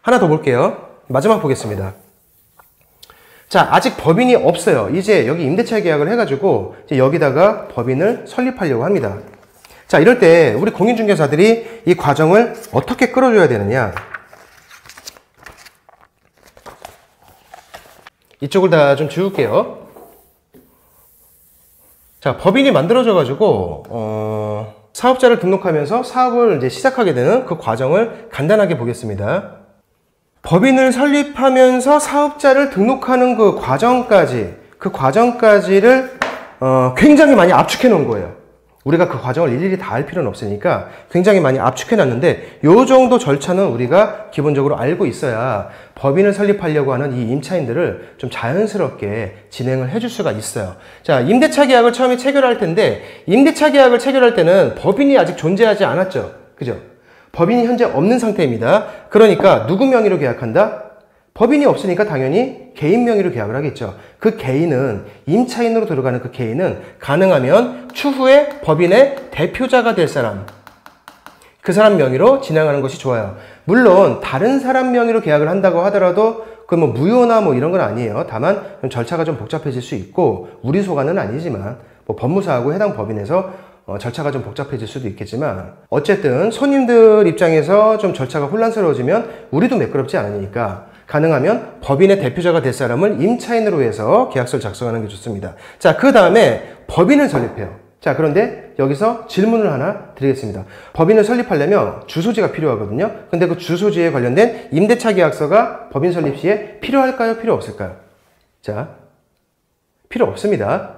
하나 더 볼게요. 마지막 보겠습니다. 자, 아직 법인이 없어요. 이제 여기 임대차 계약을 해가지고 이제 여기다가 법인을 설립하려고 합니다. 자, 이럴 때 우리 공인중개사들이 이 과정을 어떻게 끌어줘야 되느냐. 이쪽을 다 좀 지울게요. 자, 법인이 만들어져가지고 사업자를 등록하면서 사업을 이제 시작하게 되는 그 과정을 간단하게 보겠습니다. 법인을 설립하면서 사업자를 등록하는 그 과정까지를 굉장히 많이 압축해 놓은 거예요. 우리가 그 과정을 일일이 다 할 필요는 없으니까 굉장히 많이 압축해 놨는데 요 정도 절차는 우리가 기본적으로 알고 있어야 법인을 설립하려고 하는 이 임차인들을 좀 자연스럽게 진행을 해줄 수가 있어요. 자, 임대차 계약을 처음에 체결할 텐데 임대차 계약을 체결할 때는 법인이 아직 존재하지 않았죠. 그죠? 법인이 현재 없는 상태입니다. 그러니까 누구 명의로 계약한다? 법인이 없으니까 당연히 개인 명의로 계약을 하겠죠. 그 개인은, 임차인으로 들어가는 그 개인은 가능하면 추후에 법인의 대표자가 될 사람, 그 사람 명의로 진행하는 것이 좋아요. 물론 다른 사람 명의로 계약을 한다고 하더라도 그 뭐 무효나 뭐 이런 건 아니에요. 다만 절차가 좀 복잡해질 수 있고 우리 소관은 아니지만 뭐 법무사하고 해당 법인에서 절차가 좀 복잡해질 수도 있겠지만 어쨌든 손님들 입장에서 좀 절차가 혼란스러워지면 우리도 매끄럽지 않으니까 가능하면 법인의 대표자가 될 사람을 임차인으로 해서 계약서를 작성하는 게 좋습니다. 자, 그 다음에 법인을 설립해요. 자, 그런데 여기서 질문을 하나 드리겠습니다. 법인을 설립하려면 주소지가 필요하거든요. 근데 그 주소지에 관련된 임대차 계약서가 법인 설립 시에 필요할까요? 필요 없을까요? 자, 필요 없습니다.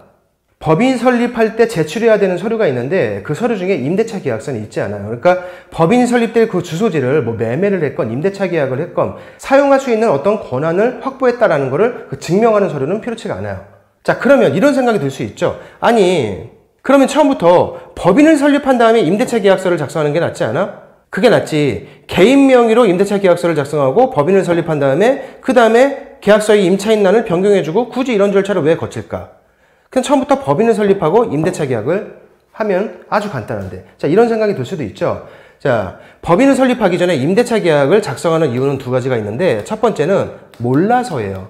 법인 설립할 때 제출해야 되는 서류가 있는데 그 서류 중에 임대차 계약서는 있지 않아요. 그러니까 법인이 설립될 그 주소지를 뭐 매매를 했건 임대차 계약을 했건 사용할 수 있는 어떤 권한을 확보했다라는 거를 그 증명하는 서류는 필요치가 않아요. 자, 그러면 이런 생각이 들 수 있죠. 아니, 그러면 처음부터 법인을 설립한 다음에 임대차 계약서를 작성하는 게 낫지 않아? 그게 낫지. 개인 명의로 임대차 계약서를 작성하고 법인을 설립한 다음에 그 다음에 계약서의 임차인란을 변경해주고 굳이 이런 절차를 왜 거칠까? 그냥 처음부터 법인을 설립하고 임대차 계약을 하면 아주 간단한데. 자, 이런 생각이 들 수도 있죠. 자, 법인을 설립하기 전에 임대차 계약을 작성하는 이유는 두 가지가 있는데 첫 번째는 몰라서예요.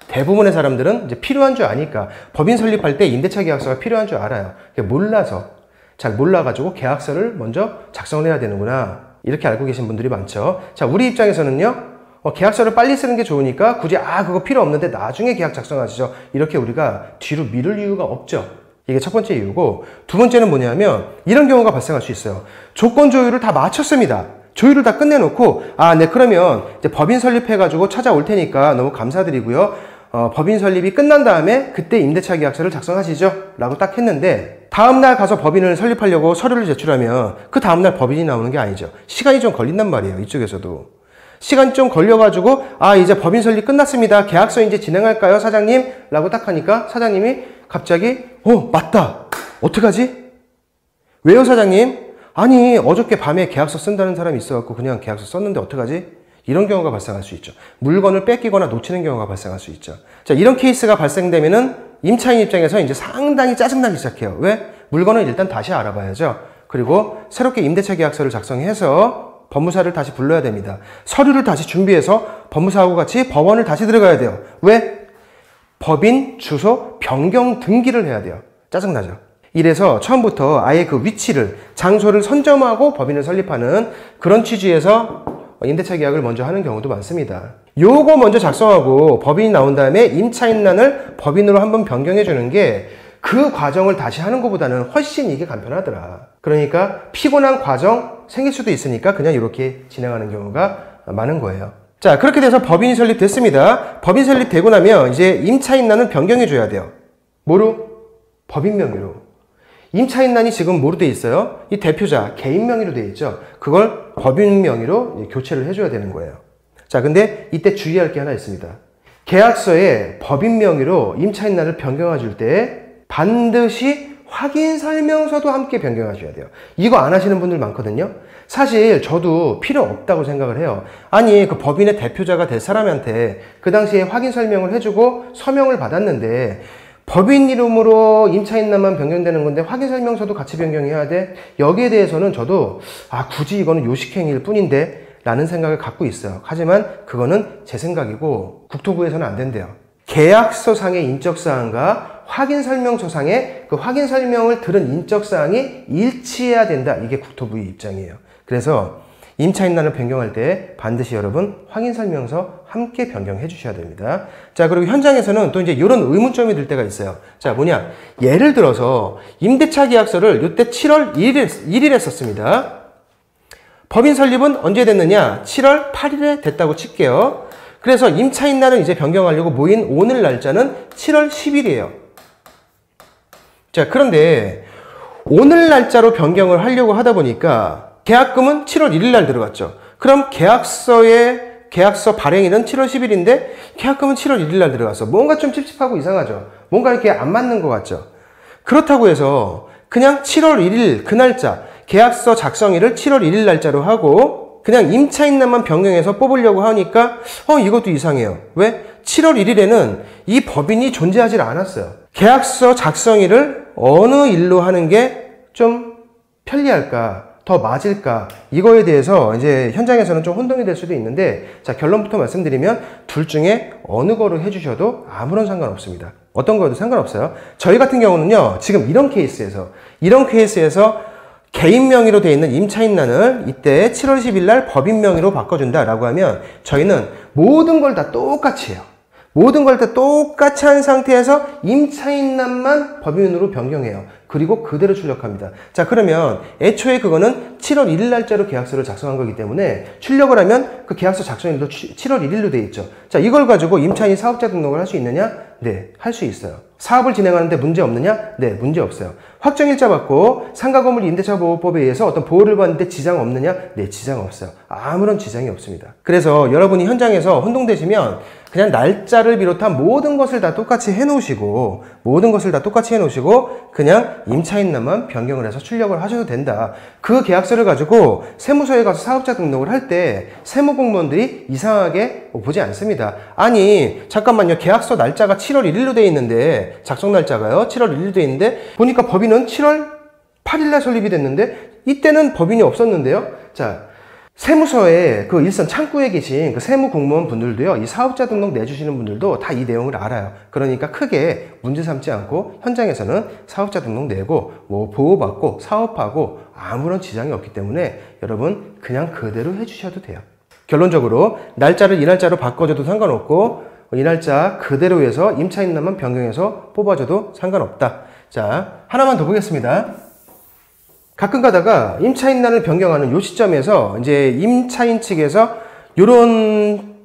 대부분의 사람들은 이제 필요한 줄 아니까 법인 설립할 때 임대차 계약서가 필요한 줄 알아요. 몰라서, 잘 몰라가지고 계약서를 먼저 작성을 해야 되는구나. 이렇게 알고 계신 분들이 많죠. 자, 우리 입장에서는요. 계약서를 빨리 쓰는 게 좋으니까 굳이 그거 필요 없는데 나중에 계약 작성하시죠. 이렇게 우리가 뒤로 미룰 이유가 없죠. 이게 첫 번째 이유고, 두 번째는 뭐냐면 이런 경우가 발생할 수 있어요. 조건 조율을 다 마쳤습니다. 조율을 다 끝내놓고 네, 그러면 이제 법인 설립해가지고 찾아올 테니까 너무 감사드리고요. 법인 설립이 끝난 다음에 그때 임대차 계약서를 작성하시죠. 라고 딱 했는데 다음날 가서 법인을 설립하려고 서류를 제출하면 그 다음날 법인이 나오는 게 아니죠. 시간이 좀 걸린단 말이에요. 이쪽에서도. 시간 좀 걸려가지고 이제 법인 설립 끝났습니다. 계약서 이제 진행할까요, 사장님? 라고 딱 하니까 사장님이 갑자기 맞다. 어떡하지? 왜요, 사장님? 아니, 어저께 밤에 계약서 쓴다는 사람이 있어갖고 그냥 계약서 썼는데 어떡하지? 이런 경우가 발생할 수 있죠. 물건을 뺏기거나 놓치는 경우가 발생할 수 있죠. 자, 이런 케이스가 발생되면은 임차인 입장에서 이제 상당히 짜증나기 시작해요. 왜? 물건을 일단 다시 알아봐야죠. 그리고 새롭게 임대차 계약서를 작성해서 법무사를 다시 불러야 됩니다. 서류를 다시 준비해서 법무사하고 같이 법원을 다시 들어가야 돼요. 왜? 법인 주소 변경 등기를 해야 돼요. 짜증나죠? 이래서 처음부터 아예 그 위치를, 장소를 선점하고 법인을 설립하는 그런 취지에서 임대차 계약을 먼저 하는 경우도 많습니다. 요거 먼저 작성하고 법인이 나온 다음에 임차인란을 법인으로 한번 변경해 주는 게 그 과정을 다시 하는 것보다는 훨씬 이게 간편하더라. 그러니까 피곤한 과정 생길 수도 있으니까 그냥 이렇게 진행하는 경우가 많은 거예요. 자, 그렇게 돼서 법인이 설립됐습니다. 법인 설립되고 나면 이제 임차인란을 변경해 줘야 돼요. 뭐로? 법인 명의로. 임차인란이 지금 뭐로 돼 있어요? 이 대표자, 개인 명의로 돼 있죠. 그걸 법인 명의로 교체를 해줘야 되는 거예요. 자, 근데 이때 주의할 게 하나 있습니다. 계약서에 법인 명의로 임차인란을 변경해 줄 때 반드시 확인 설명서도 함께 변경해 줘야 돼요. 이거 안 하시는 분들 많거든요. 사실 저도 필요 없다고 생각을 해요. 아니, 그 법인의 대표자가 될 사람한테 그 당시에 확인 설명을 해주고 서명을 받았는데 법인 이름으로 임차인란만 변경되는 건데 확인설명서도 같이 변경해야 돼? 여기에 대해서는 저도 굳이 이거는 요식행위일 뿐인데 라는 생각을 갖고 있어요. 하지만 그거는 제 생각이고 국토부에서는 안 된대요. 계약서상의 인적사항과 확인설명서상의 그 확인설명을 들은 인적사항이 일치해야 된다. 이게 국토부의 입장이에요. 그래서 임차인란을 변경할 때 반드시 여러분 확인설명서 함께 변경해 주셔야 됩니다. 자, 그리고 현장에서는 또 이제 이런 의문점이 들 때가 있어요. 자, 뭐냐. 예를 들어서 임대차 계약서를 이때 7월 1일에 썼습니다. 법인 설립은 언제 됐느냐? 7월 8일에 됐다고 칠게요. 그래서 임차인란을 이제 변경하려고 모인 오늘 날짜는 7월 10일이에요. 자, 그런데 오늘 날짜로 변경을 하려고 하다 보니까 계약금은 7월 1일 날 들어갔죠. 그럼 계약서 발행일은 7월 10일인데 계약금은 7월 1일 날 들어갔어. 뭔가 좀 찝찝하고 이상하죠. 뭔가 이렇게 안 맞는 것 같죠. 그렇다고 해서 그냥 7월 1일 그 날짜 계약서 작성일을 7월 1일 날짜로 하고 그냥 임차인란만 변경해서 뽑으려고 하니까 이것도 이상해요. 왜? 7월 1일에는 이 법인이 존재하지 않았어요. 계약서 작성일을 어느 일로 하는 게 좀 편리할까? 더 맞을까? 이거에 대해서 이제 현장에서는 좀 혼동이 될 수도 있는데, 자, 결론부터 말씀드리면 둘 중에 어느 거를 해주셔도 아무런 상관없습니다. 어떤 거여도 상관없어요. 저희 같은 경우는요, 지금 이런 케이스에서 개인 명의로 되어 있는 임차인란을 이때 7월 10일 날 법인 명의로 바꿔준다라고 하면 저희는 모든 걸 다 똑같이 해요. 모든 걸 다 똑같이 한 상태에서 임차인란만 법인으로 변경해요. 그리고 그대로 출력합니다. 자, 그러면 애초에 그거는 7월 1일 날짜로 계약서를 작성한 거기 때문에 출력을 하면 그 계약서 작성일도 7월 1일로 되어 있죠. 자, 이걸 가지고 임차인 사업자 등록을 할 수 있느냐? 네, 할 수 있어요. 사업을 진행하는데 문제 없느냐? 네, 문제 없어요. 확정일자 받고 상가건물 임대차보호법에 의해서 어떤 보호를 받는데 지장 없느냐? 네, 지장 없어요. 아무런 지장이 없습니다. 그래서 여러분이 현장에서 혼동되시면 그냥 날짜를 비롯한 모든 것을 다 똑같이 해놓으시고 그냥 임차인란만 변경을 해서 출력을 하셔도 된다. 그 계약서를 가지고 세무서에 가서 사업자 등록을 할 때 세무공무원들이 이상하게 보지 않습니다. 아니, 잠깐만요. 계약서 날짜가 7월 1일로 되어 있는데, 작성 날짜가요 7월 1일로 되어 있는데 보니까 법인은 7월 8일날 설립이 됐는데 이때는 법인이 없었는데요. 자, 세무서에 그 일선 창구에 계신 그 세무공무원 분들도요, 이 사업자 등록 내주시는 분들도 다 이 내용을 알아요. 그러니까 크게 문제 삼지 않고 현장에서는 사업자 등록 내고 보호받고 사업하고 아무런 지장이 없기 때문에 여러분 그냥 그대로 해주셔도 돼요. 결론적으로 날짜를 이 날짜로 바꿔줘도 상관없고 이 날짜 그대로 해서 임차인란만 변경해서 뽑아줘도 상관없다. 자, 하나만 더 보겠습니다. 가끔 가다가 임차인란을 변경하는 요 시점에서 이제 임차인 측에서 요런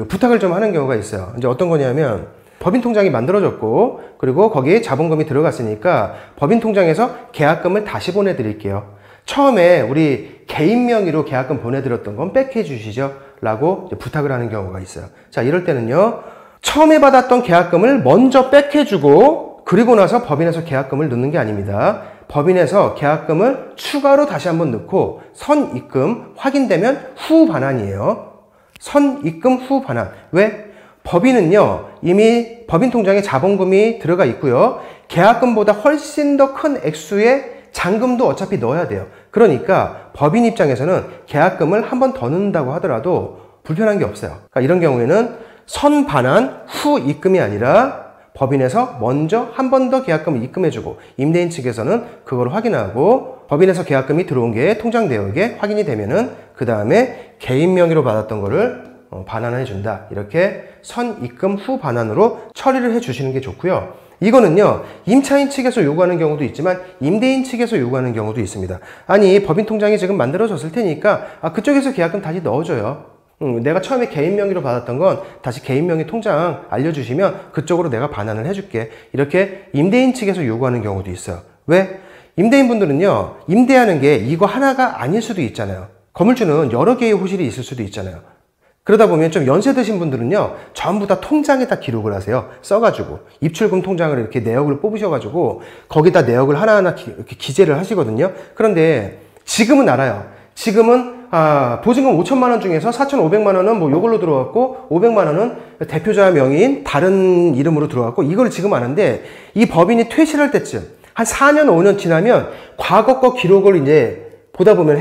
부탁을 좀 하는 경우가 있어요. 이제 어떤 거냐면 법인 통장이 만들어졌고 그리고 거기에 자본금이 들어갔으니까 법인 통장에서 계약금을 다시 보내드릴게요. 처음에 우리 개인 명의로 계약금 보내드렸던 건 백해 주시죠 라고 부탁을 하는 경우가 있어요. 자, 이럴 때는요, 처음에 받았던 계약금을 먼저 백해주고 그리고 나서 법인에서 계약금을 넣는 게 아닙니다. 법인에서 계약금을 추가로 다시 한번 넣고 선입금 확인되면 후 반환이에요. 선입금 후 반환. 왜? 법인은요, 이미 법인 통장에 자본금이 들어가 있고요. 계약금보다 훨씬 더 큰 액수의 잔금도 어차피 넣어야 돼요. 그러니까 법인 입장에서는 계약금을 한 번 더 넣는다고 하더라도 불편한 게 없어요. 그러니까 이런 경우에는 선 반환 후 입금이 아니라 법인에서 먼저 한 번 더 계약금을 입금해주고 임대인 측에서는 그걸 확인하고 법인에서 계약금이 들어온 게 통장 내역에 확인이 되면은 그 다음에 개인 명의로 받았던 거를 반환해준다. 이렇게 선입금 후 반환으로 처리를 해주시는 게 좋고요. 이거는요, 임차인 측에서 요구하는 경우도 있지만 임대인 측에서 요구하는 경우도 있습니다. 아니, 법인 통장이 지금 만들어졌을 테니까 그쪽에서 계약금 다시 넣어줘요. 내가 처음에 개인 명의로 받았던 건 다시 개인 명의 통장 알려주시면 그쪽으로 내가 반환을 해줄게. 이렇게 임대인 측에서 요구하는 경우도 있어요. 왜? 임대인분들은요, 임대하는 게 이거 하나가 아닐 수도 있잖아요. 건물주는 여러 개의 호실이 있을 수도 있잖아요. 그러다 보면 좀 연세 드신 분들은요, 전부 다 통장에다 기록을 하세요. 써가지고 입출금 통장을 이렇게 내역을 뽑으셔가지고 거기다 내역을 하나하나 이렇게 기재를 하시거든요. 그런데 지금은 알아요. 지금은 보증금 5천만 원 중에서 4,500만 원은 뭐 요걸로 들어왔고 500만 원은 대표자 명의인 다른 이름으로 들어왔고 이걸 지금 아는데 이 법인이 퇴실할 때쯤 한 4년 5년 지나면 과거 거 기록을 이제 보다 보면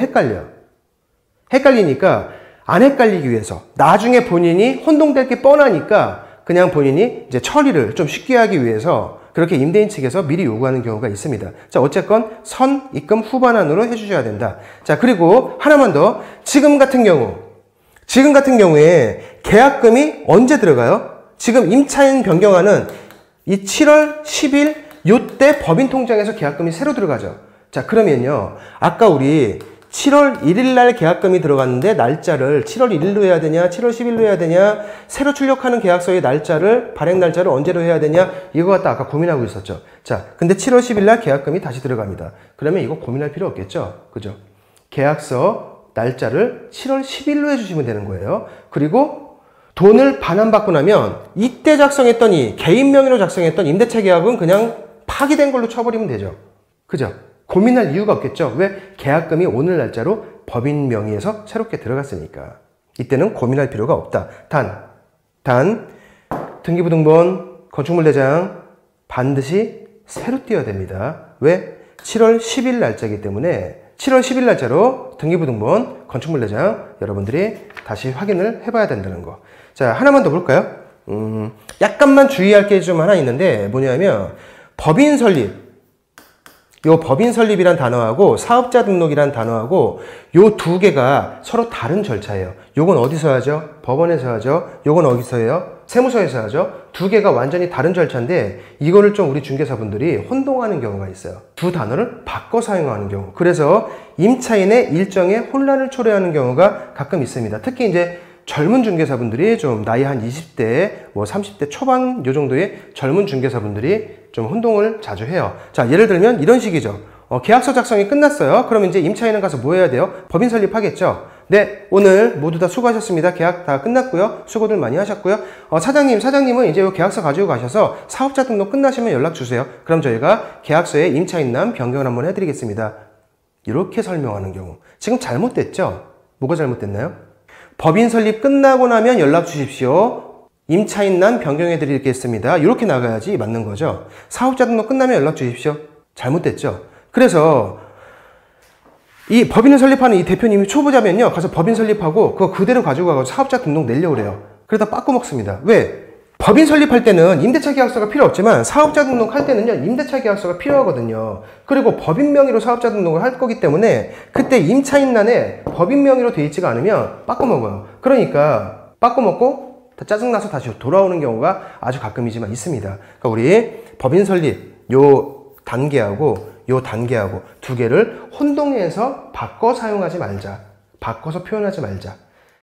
헷갈리니까 안 헷갈리기 위해서 나중에 본인이 혼동될 게 뻔하니까 그냥 본인이 이제 처리를 좀 쉽게 하기 위해서 그렇게 임대인 측에서 미리 요구하는 경우가 있습니다. 자, 어쨌건 선 입금 후반안으로 해주셔야 된다. 자, 그리고 하나만 더. 지금 같은 경우에 계약금이 언제 들어가요? 지금 임차인 변경안은 이 7월 10일 요때 법인 통장에서 계약금이 새로 들어가죠. 자, 그러면요. 아까 우리 7월 1일 날 계약금이 들어갔는데 날짜를 7월 1일로 해야 되냐, 7월 10일로 해야 되냐, 새로 출력하는 계약서의 날짜를, 발행 날짜를 언제로 해야 되냐, 이거 갖다 아까 고민하고 있었죠. 자, 근데 7월 10일 날 계약금이 다시 들어갑니다. 그러면 이거 고민할 필요 없겠죠? 그죠? 계약서 날짜를 7월 10일로 해주시면 되는 거예요. 그리고 돈을 반환받고 나면 이때 작성했던 이 개인 명의로 작성했던 임대차 계약은 그냥 파기된 걸로 쳐버리면 되죠. 그죠? 고민할 이유가 없겠죠. 왜? 계약금이 오늘 날짜로 법인 명의에서 새롭게 들어갔으니까. 이때는 고민할 필요가 없다. 단 등기부등본, 건축물대장 반드시 새로 띄어야 됩니다. 왜? 7월 10일 날짜이기 때문에 7월 10일 날짜로 등기부등본, 건축물대장 여러분들이 다시 확인을 해봐야 된다는 거. 자, 하나만 더 볼까요? 약간만 주의할 게 좀 하나 있는데 뭐냐면 법인 설립. 요 법인 설립이란 단어하고 사업자 등록이란 단어하고 요 두 개가 서로 다른 절차예요. 요건 어디서 하죠? 법원에서 하죠. 요건 어디서 해요? 세무서에서 하죠. 두 개가 완전히 다른 절차인데 이거를 좀 우리 중개사분들이 혼동하는 경우가 있어요. 두 단어를 바꿔 사용하는 경우. 그래서 임차인의 일정에 혼란을 초래하는 경우가 가끔 있습니다. 특히 이제 젊은 중개사분들이 좀 나이 한 20대, 뭐 30대 초반 요 정도의 젊은 중개사분들이 좀 혼동을 자주 해요. 자, 예를 들면 이런 식이죠. 계약서 작성이 끝났어요. 그럼 이제 임차인은 가서 뭐 해야 돼요? 법인 설립하겠죠. 네, 오늘 모두 다 수고하셨습니다. 계약 다 끝났고요. 수고들 많이 하셨고요. 사장님은 이제 요 계약서 가지고 가셔서 사업자 등록 끝나시면 연락 주세요. 그럼 저희가 계약서에 임차인남 변경을 한번 해드리겠습니다. 이렇게 설명하는 경우. 지금 잘못됐죠? 뭐가 잘못됐나요? 법인 설립 끝나고 나면 연락 주십시오. 임차인남 변경해 드리겠습니다. 이렇게 나가야지 맞는 거죠. 사업자 등록 끝나면 연락 주십시오. 잘못됐죠. 그래서 이 법인을 설립하는 이 대표님이 초보자면요. 가서 법인 설립하고 그거 그대로 가지고 가서 사업자 등록 내려고 그래요. 그러다 빠꾸 먹습니다. 왜? 법인 설립할 때는 임대차 계약서가 필요 없지만 사업자 등록할 때는요. 임대차 계약서가 필요하거든요. 그리고 법인 명의로 사업자 등록을 할 거기 때문에 그때 임차인란에 법인 명의로 돼 있지가 않으면 빠꾸 먹어요. 그러니까 빠꾸 먹고 짜증나서 다시 돌아오는 경우가 아주 가끔이지만 있습니다. 그러니까 우리 법인 설립 요 단계하고 두 개를 혼동해서 바꿔 사용하지 말자. 바꿔서 표현하지 말자.